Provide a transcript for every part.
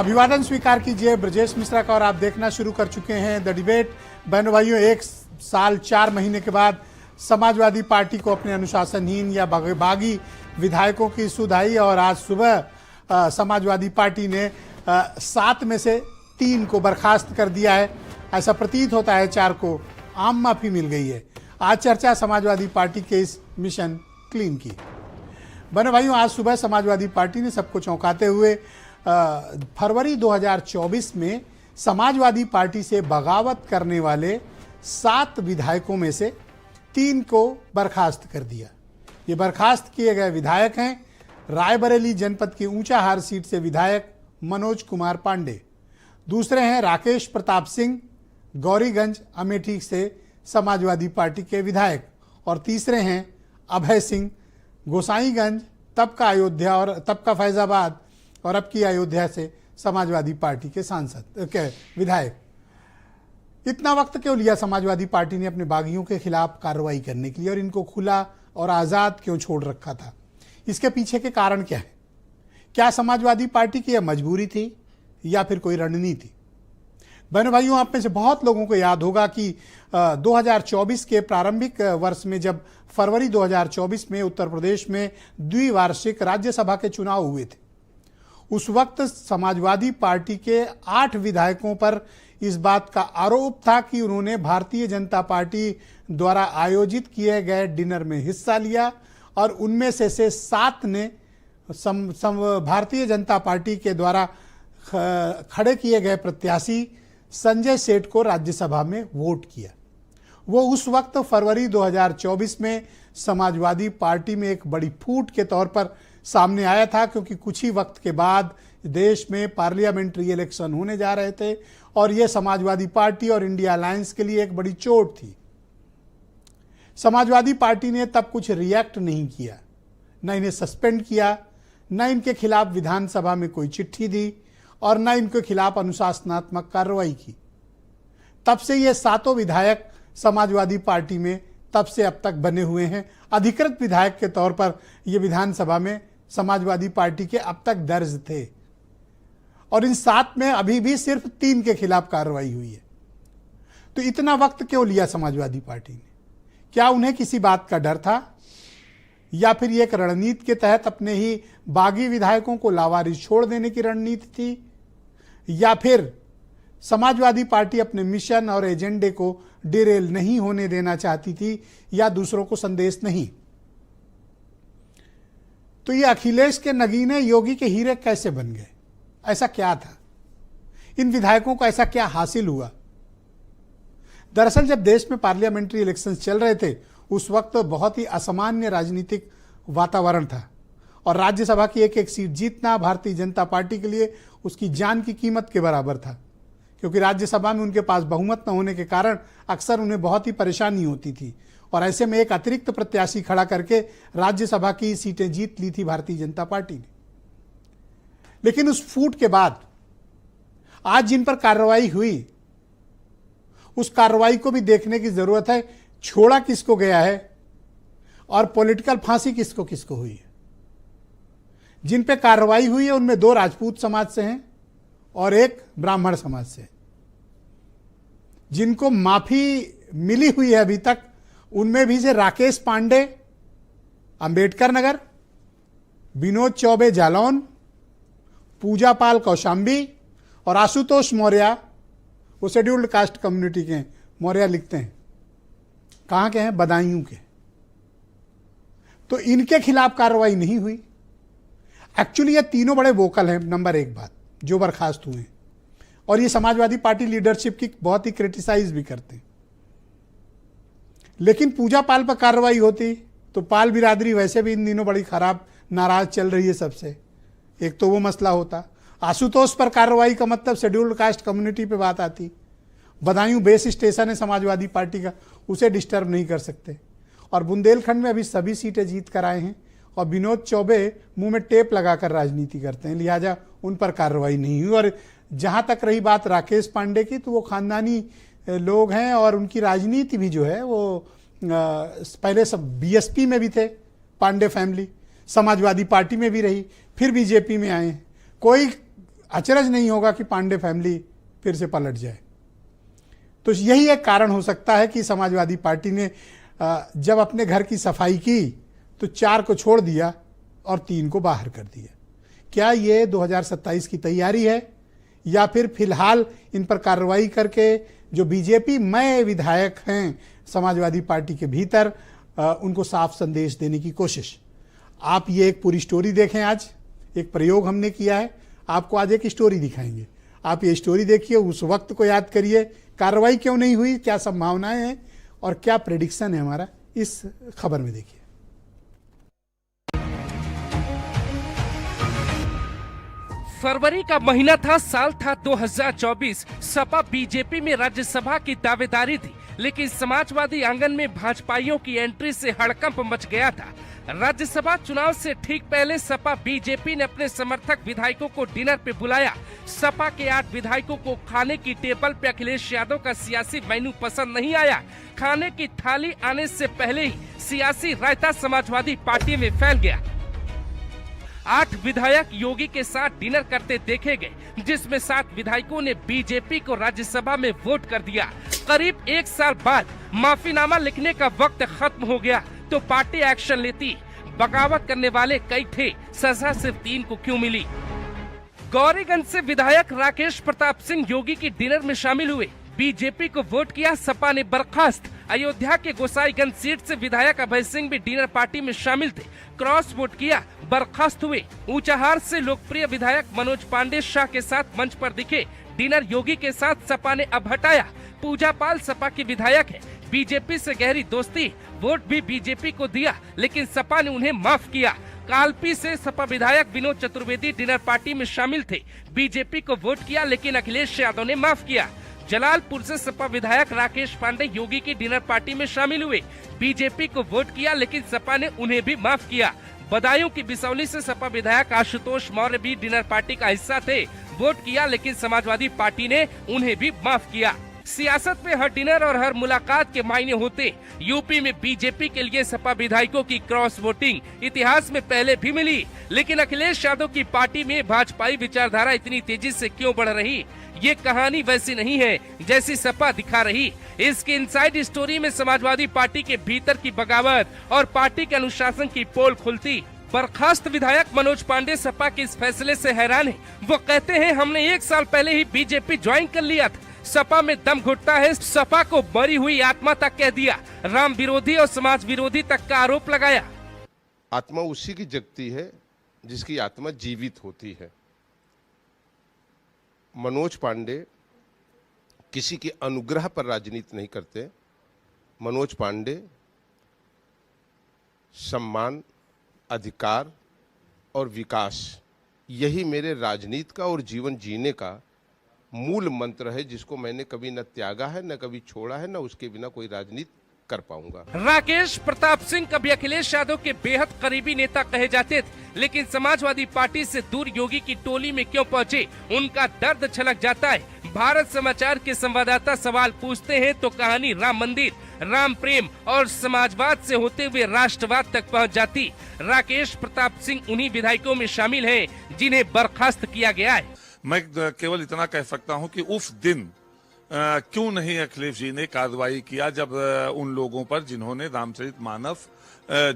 अभिवादन स्वीकार कीजिए ब्रजेश मिश्रा का और आप देखना शुरू कर चुके हैं द डिबेट। बहनों भाइयों, 1 साल 4 महीने के बाद समाजवादी पार्टी को अपने अनुशासनहीन या बागी विधायकों की सुधाई और आज सुबह समाजवादी पार्टी ने 7 में से 3 को बर्खास्त कर दिया है। ऐसा प्रतीत होता है 4 को आम माफी मिल गई है। आज चर्चा समाजवादी पार्टी के इस मिशन क्लीन की। बहनों भाइयों, आज सुबह समाजवादी पार्टी ने सबको चौंकाते हुए फरवरी 2024 में समाजवादी पार्टी से बगावत करने वाले 7 विधायकों में से 3 को बर्खास्त कर दिया। ये बर्खास्त किए गए विधायक हैं रायबरेली जनपद की ऊंचाहार सीट से विधायक मनोज कुमार पांडे, दूसरे हैं राकेश प्रताप सिंह गौरीगंज अमेठी से समाजवादी पार्टी के विधायक, और तीसरे हैं अभय सिंह गोसाईगंज तब का अयोध्या और तब का फैजाबाद और अब की अयोध्या से समाजवादी पार्टी के सांसद के विधायक। इतना वक्त क्यों लिया समाजवादी पार्टी ने अपने बागियों के खिलाफ कार्रवाई करने के लिए और इनको खुला और आज़ाद क्यों छोड़ रखा था? इसके पीछे के कारण क्या है? क्या समाजवादी पार्टी की यह मजबूरी थी या फिर कोई रणनीति? बहनों भाइयों, आप में से बहुत लोगों को याद होगा कि 2024 के प्रारंभिक वर्ष में जब फरवरी 2024 में उत्तर प्रदेश में द्विवार्षिक राज्यसभा के चुनाव हुए थे, उस वक्त समाजवादी पार्टी के 8 विधायकों पर इस बात का आरोप था कि उन्होंने भारतीय जनता पार्टी द्वारा आयोजित किए गए डिनर में हिस्सा लिया और उनमें से 7 ने भारतीय जनता पार्टी के द्वारा खड़े किए गए प्रत्याशी संजय सेठ को राज्यसभा में वोट किया। वो उस वक्त फरवरी 2024 में समाजवादी पार्टी में एक बड़ी फूट के तौर पर सामने आया था, क्योंकि कुछ ही वक्त के बाद देश में पार्लियामेंट्री इलेक्शन होने जा रहे थे और ये समाजवादी पार्टी और इंडिया अलायंस के लिए एक बड़ी चोट थी। समाजवादी पार्टी ने तब कुछ रिएक्ट नहीं किया, न इन्हें सस्पेंड किया, न इनके खिलाफ विधानसभा में कोई चिट्ठी दी और न इनके खिलाफ अनुशासनात्मक कार्रवाई की। तब से ये 7 विधायक समाजवादी पार्टी में तब से अब तक बने हुए हैं। अधिकृत विधायक के तौर पर ये विधानसभा में समाजवादी पार्टी के अब तक दर्ज थे और इन 7 में अभी भी सिर्फ 3 के खिलाफ कार्रवाई हुई है। तो इतना वक्त क्यों लिया समाजवादी पार्टी ने? क्या उन्हें किसी बात का डर था या फिर ये एक रणनीति के तहत अपने ही बागी विधायकों को लावारिस छोड़ देने की रणनीति थी, या फिर समाजवादी पार्टी अपने मिशन और एजेंडे को डिरेल नहीं होने देना चाहती थी, या दूसरों को संदेश नहीं? तो ये अखिलेश के नगीने योगी के हीरे कैसे बन गए? ऐसा क्या था? इन विधायकों को ऐसा क्या हासिल हुआ? दरअसल जब देश में पार्लियामेंट्री इलेक्शंस चल रहे थे उस वक्त बहुत ही असामान्य राजनीतिक वातावरण था और राज्यसभा की एक सीट जीतना भारतीय जनता पार्टी के लिए उसकी जान की कीमत के बराबर था, क्योंकि राज्यसभा में उनके पास बहुमत न होने के कारण अक्सर उन्हें बहुत ही परेशानी होती थी और ऐसे में एक अतिरिक्त प्रत्याशी खड़ा करके राज्यसभा की सीटें जीत ली थी भारतीय जनता पार्टी ने। लेकिन उस फूट के बाद आज जिन पर कार्रवाई हुई उस कार्रवाई को भी देखने की जरूरत है। छोड़ा किसको गया है और पॉलिटिकल फांसी किसको किसको हुई है? जिन पे कार्रवाई हुई है उनमें 2 राजपूत समाज से हैं और 1 ब्राह्मण समाज से। जिनको माफी मिली हुई है अभी तक उनमें भी से राकेश पांडे अंबेडकर नगर, विनोद चौबे जालौन, पूजा पाल कौशाम्बी और आशुतोष मौर्य, वो शेड्यूल्ड कास्ट कम्युनिटी के हैं। मौर्य लिखते हैं, कहाँ के हैं? बदायूं के। तो इनके खिलाफ कार्रवाई नहीं हुई। एक्चुअली ये तीनों बड़े वोकल हैं, नंबर 1 बात, जो बर्खास्त हुए हैं, और ये समाजवादी पार्टी लीडरशिप की बहुत ही क्रिटिसाइज भी करते हैं। लेकिन पूजा पाल पर कार्रवाई होती तो पाल बिरादरी वैसे भी इन दिनों बड़ी खराब नाराज चल रही है सबसे, एक तो वो मसला होता। आशुतोष पर कार्रवाई का मतलब शेड्यूल्ड कास्ट कम्युनिटी पे बात आती। बदायूं बेस स्टेशन है समाजवादी पार्टी का, उसे डिस्टर्ब नहीं कर सकते। और बुंदेलखंड में अभी सभी सीटें जीत कर आए हैं और विनोद चौबे मुंह में टेप लगाकर राजनीति करते हैं, लिहाजा उन पर कार्रवाई नहीं हुई। और जहां तक रही बात राकेश पांडे की, तो वो खानदानी लोग हैं और उनकी राजनीति भी जो है वो पहले सब बीएसपी में भी थे, पांडे फैमिली समाजवादी पार्टी में भी रही, फिर बीजेपी में आए। कोई अचरज नहीं होगा कि पांडे फैमिली फिर से पलट जाए। तो यही एक कारण हो सकता है कि समाजवादी पार्टी ने जब अपने घर की सफाई की तो 4 को छोड़ दिया और 3 को बाहर कर दिया। क्या ये 2027 की तैयारी है या फिर फिलहाल इन पर कार्रवाई करके जो बीजेपी मय विधायक हैं समाजवादी पार्टी के भीतर उनको साफ संदेश देने की कोशिश? आप ये एक पूरी स्टोरी देखें। आज एक प्रयोग हमने किया है, आपको आज एक स्टोरी दिखाएंगे। आप ये स्टोरी देखिए, उस वक्त को याद करिए, कार्रवाई क्यों नहीं हुई, क्या संभावनाएं हैं और क्या प्रेडिक्शन है हमारा, इस खबर में देखिए। फरवरी का महीना था, साल था 2024। सपा बीजेपी में राज्यसभा की दावेदारी थी, लेकिन समाजवादी आंगन में भाजपाइयों की एंट्री से हड़कंप मच गया था। राज्यसभा चुनाव से ठीक पहले सपा बीजेपी ने अपने समर्थक विधायकों को डिनर पे बुलाया। सपा के 8 विधायकों को खाने की टेबल पे अखिलेश यादव का सियासी मेन्यू पसंद नहीं आया। खाने की थाली आने से पहले ही सियासी रायता समाजवादी पार्टी में फैल गया। 8 विधायक योगी के साथ डिनर करते देखे गए, जिसमें 7 विधायकों ने बीजेपी को राज्यसभा में वोट कर दिया। करीब 1 साल बाद माफीनामा लिखने का वक्त खत्म हो गया तो पार्टी एक्शन लेती। बगावत करने वाले कई थे, सजा सिर्फ 3 को क्यों मिली? गौरीगंज से विधायक राकेश प्रताप सिंह योगी की डिनर में शामिल हुए, बीजेपी को वोट किया, सपा ने बर्खास्त। अयोध्या के गोसाईगंज सीट से विधायक अभय सिंह भी डिनर पार्टी में शामिल थे, क्रॉस वोट किया, बर्खास्त हुए। ऊंचाहार से लोकप्रिय विधायक मनोज पांडे शाह के साथ मंच पर दिखे, डिनर योगी के साथ सपा ने अब हटाया। पूजा पाल सपा की विधायक है, बीजेपी से गहरी दोस्ती, वोट भी बीजेपी को दिया, लेकिन सपा ने उन्हें माफ किया। कालपी से सपा विधायक विनोद चतुर्वेदी डिनर पार्टी में शामिल थे, बीजेपी को वोट किया, लेकिन अखिलेश यादव ने माफ किया। जलालपुर से सपा विधायक राकेश पांडे योगी की डिनर पार्टी में शामिल हुए, बीजेपी को वोट किया, लेकिन सपा ने उन्हें भी माफ किया। बदायूं की बिसौली से सपा विधायक आशुतोष मौर्य भी डिनर पार्टी का हिस्सा थे, वोट किया, लेकिन समाजवादी पार्टी ने उन्हें भी माफ किया। सियासत में हर डिनर और हर मुलाकात के मायने होते। यूपी में बीजेपी के लिए सपा विधायकों की क्रॉस वोटिंग इतिहास में पहले भी मिली, लेकिन अखिलेश यादव की पार्टी में भाजपाई विचारधारा इतनी तेजी से क्यों बढ़ रही? ये कहानी वैसी नहीं है जैसी सपा दिखा रही। इसकी इनसाइड स्टोरी में समाजवादी पार्टी के भीतर की बगावत और पार्टी के अनुशासन की पोल खुलती। बर्खास्त विधायक मनोज पांडे सपा के इस फैसले से हैरान है। वो कहते हैं, हमने 1 साल पहले ही बीजेपी ज्वाइन कर लिया था, सपा में दम घुटता है, सपा को मरी हुई आत्मा तक कह दिया, राम विरोधी और समाज विरोधी तक का आरोप लगाया। आत्मा उसी की जगती है जिसकी आत्मा जीवित होती है। मनोज पांडे किसी के अनुग्रह पर राजनीति नहीं करते। मनोज पांडे सम्मान, अधिकार और विकास, यही मेरे राजनीति का और जीवन जीने का मूल मंत्र है, जिसको मैंने कभी न त्यागा है, न कभी छोड़ा है, न उसके बिना कोई राजनीति कर पाऊंगा। राकेश प्रताप सिंह कभी अखिलेश यादव के बेहद करीबी नेता कहे जाते थे, लेकिन समाजवादी पार्टी से दूर योगी की टोली में क्यों पहुंचे, उनका दर्द छलक जाता है। भारत समाचार के संवाददाता सवाल पूछते हैं तो कहानी राम मंदिर, राम प्रेम और समाजवाद से होते हुए राष्ट्रवाद तक पहुंच जाती। राकेश प्रताप सिंह उन्हीं विधायकों में शामिल हैं जिन्हें बर्खास्त किया गया है। मैं केवल इतना कह सकता हूं कि उस दिन क्यों नहीं अखिलेश जी ने कार्रवाई किया, जब उन लोगों पर जिन्होंने रामचरितमानस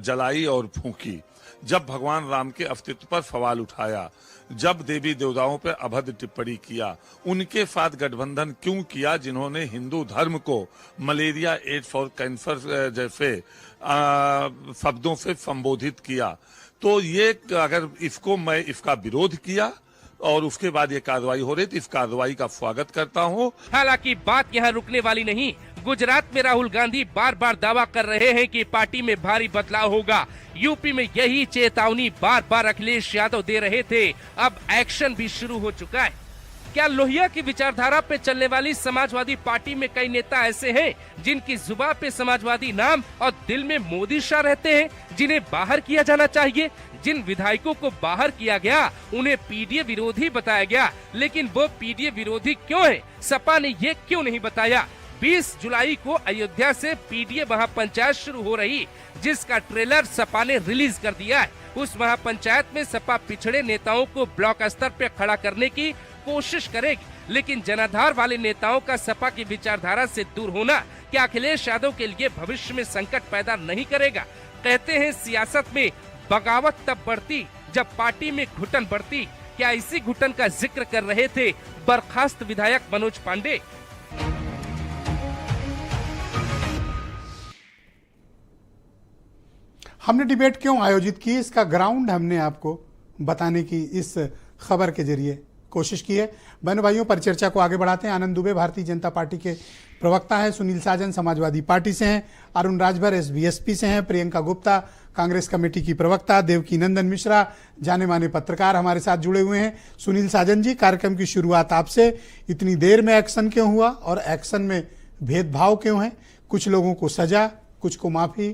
जलाई और फूंकी, जब भगवान राम के अस्तित्व पर सवाल उठाया, जब देवी देवताओं पर अभद्र टिप्पणी किया, उनके साथ गठबंधन क्यों किया जिन्होंने हिंदू धर्म को मलेरिया, एड्स और कैंसर जैसे शब्दों से संबोधित किया। तो ये अगर मैं इसका विरोध किया और उसके बाद ये कार्रवाई हो रही थी, इस कार्रवाई का स्वागत करता हूँ। हालांकि बात यहाँ रुकने वाली नहीं। गुजरात में राहुल गांधी बार बार दावा कर रहे हैं कि पार्टी में भारी बदलाव होगा। यूपी में यही चेतावनी बार बार अखिलेश यादव दे रहे थे, अब एक्शन भी शुरू हो चुका है। क्या लोहिया की विचारधारा पे चलने वाली समाजवादी पार्टी में कई नेता ऐसे हैं जिनकी जुबान पे समाजवादी नाम और दिल में मोदी शाह रहते हैं, जिन्हें बाहर किया जाना चाहिए? जिन विधायकों को बाहर किया गया उन्हें पीडीए विरोधी बताया गया, लेकिन वो पीडीए विरोधी क्यों है, सपा ने ये क्यों नहीं बताया? 20 जुलाई को अयोध्या से पीडीए महापंचायत शुरू हो रही, जिसका ट्रेलर सपा ने रिलीज कर दिया है। उस महापंचायत में सपा पिछड़े नेताओं को ब्लॉक स्तर पर खड़ा करने की कोशिश करेगी, लेकिन जनाधार वाले नेताओं का सपा की विचारधारा से दूर होना क्या अखिलेश यादव के लिए भविष्य में संकट पैदा नहीं करेगा? कहते हैं सियासत में बगावत तब बढ़ती जब पार्टी में घुटन बढ़ती। क्या इसी घुटन का जिक्र कर रहे थे बर्खास्त विधायक मनोज पांडे? हमने डिबेट क्यों आयोजित की, इसका ग्राउंड हमने आपको बताने की इस खबर के जरिए कोशिश की है। बहनों भाइयों, पर चर्चा को आगे बढ़ाते हैं। आनंद दुबे भारतीय जनता पार्टी के प्रवक्ता हैं, सुनील साजन समाजवादी पार्टी से हैं, अरुण राजभर एसबीएसपी से हैं, प्रियंका गुप्ता कांग्रेस कमेटी की प्रवक्ता, देवकी नंदन मिश्रा जाने माने पत्रकार हमारे साथ जुड़े हुए हैं। सुनील साजन जी, कार्यक्रम की शुरुआत आपसे, इतनी देर में एक्शन क्यों हुआ और एक्शन में भेदभाव क्यों है? कुछ लोगों को सजा, कुछ को माफी,